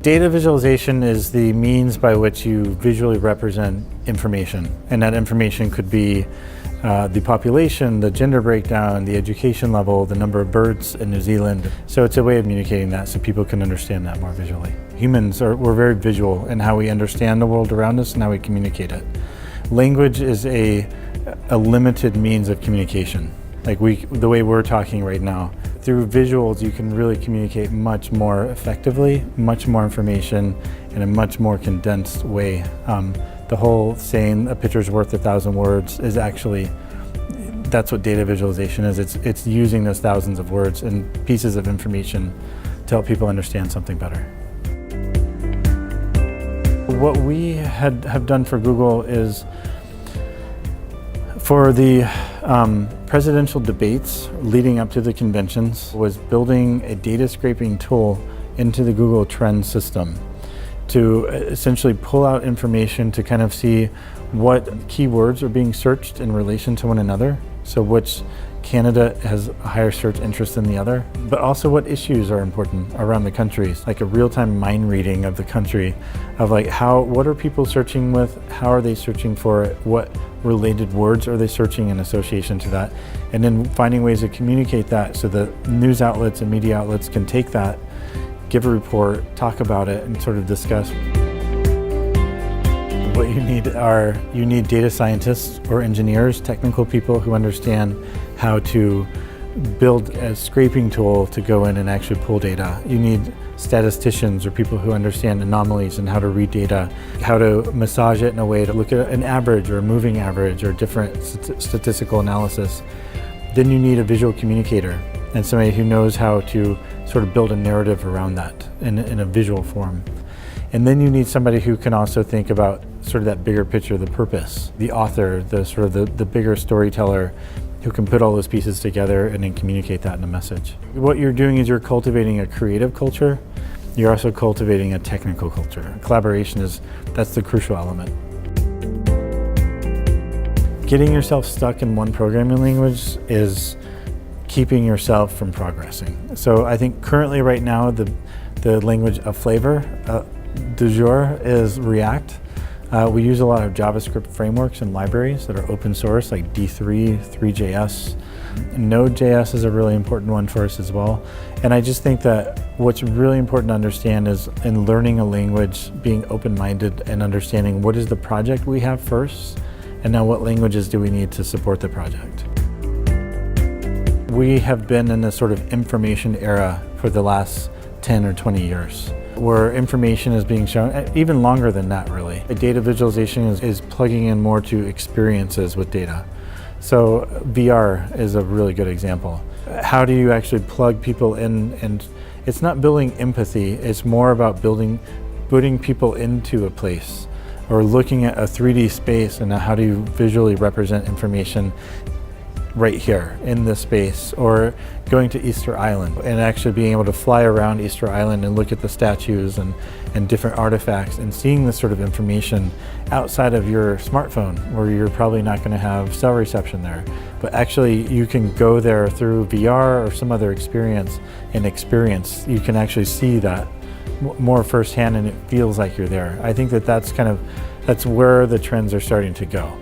Data visualization is the means by which you visually represent information. And that information could be the population, the gender breakdown, the education level, the number of birds in New Zealand. So it's a way of communicating that so people can understand that more visually. Humans we're very visual in how we understand the world around us and how we communicate it. Language is a limited means of communication. Like the way we're talking right now. Through visuals, you can really communicate much more effectively, much more information in a much more condensed way. The whole saying, a picture's worth 1,000 words, is actually, that's what data visualization is. It's using those thousands of words and pieces of information to help people understand something better. What we have done for Google is, for the presidential debates leading up to the conventions, was building a data scraping tool into the Google Trends system to essentially pull out information to kind of see what keywords are being searched in relation to one another. So which candidate has a higher search interest than the other, but also what issues are important around the country, like a real-time mind reading of the country, of like what are people searching with, how are they searching for it, what related words are they searching in association to that, and then finding ways to communicate that so that news outlets and media outlets can take that, give a report, talk about it, and sort of discuss. What you need data scientists or engineers, technical people who understand how to build a scraping tool to go in and actually pull data. You need statisticians or people who understand anomalies and how to read data, how to massage it in a way to look at an average or a moving average or different statistical analysis. Then you need a visual communicator and somebody who knows how to sort of build a narrative around that in a visual form. And then you need somebody who can also think about sort of that bigger picture, the purpose, the author, the bigger storyteller, who can put all those pieces together and then communicate that in a message. What you're doing is you're cultivating a creative culture. You're also cultivating a technical culture. Collaboration that's the crucial element. Getting yourself stuck in one programming language is keeping yourself from progressing. So I think currently right now the language of flavor du jour is React. We use a lot of JavaScript frameworks and libraries that are open source, like D3, 3JS. Node.js is a really important one for us as well. And I just think that what's really important to understand is, in learning a language, being open-minded and understanding what is the project we have first, and now what languages do we need to support the project. We have been in this sort of information era for the last 10 or 20 years. Where information is being shown, even longer than that really. Data visualization is plugging in more to experiences with data. So VR is a really good example. How do you actually plug people in? And it's not building empathy, it's more about putting people into a place, or looking at a 3D space and how do you visually represent information right here in this space, or going to Easter Island and actually being able to fly around Easter Island and look at the statues and different artifacts and seeing this sort of information outside of your smartphone, where you're probably not going to have cell reception there. But actually you can go there through VR or some other experience, you can actually see that more firsthand and it feels like you're there. I think that's where the trends are starting to go.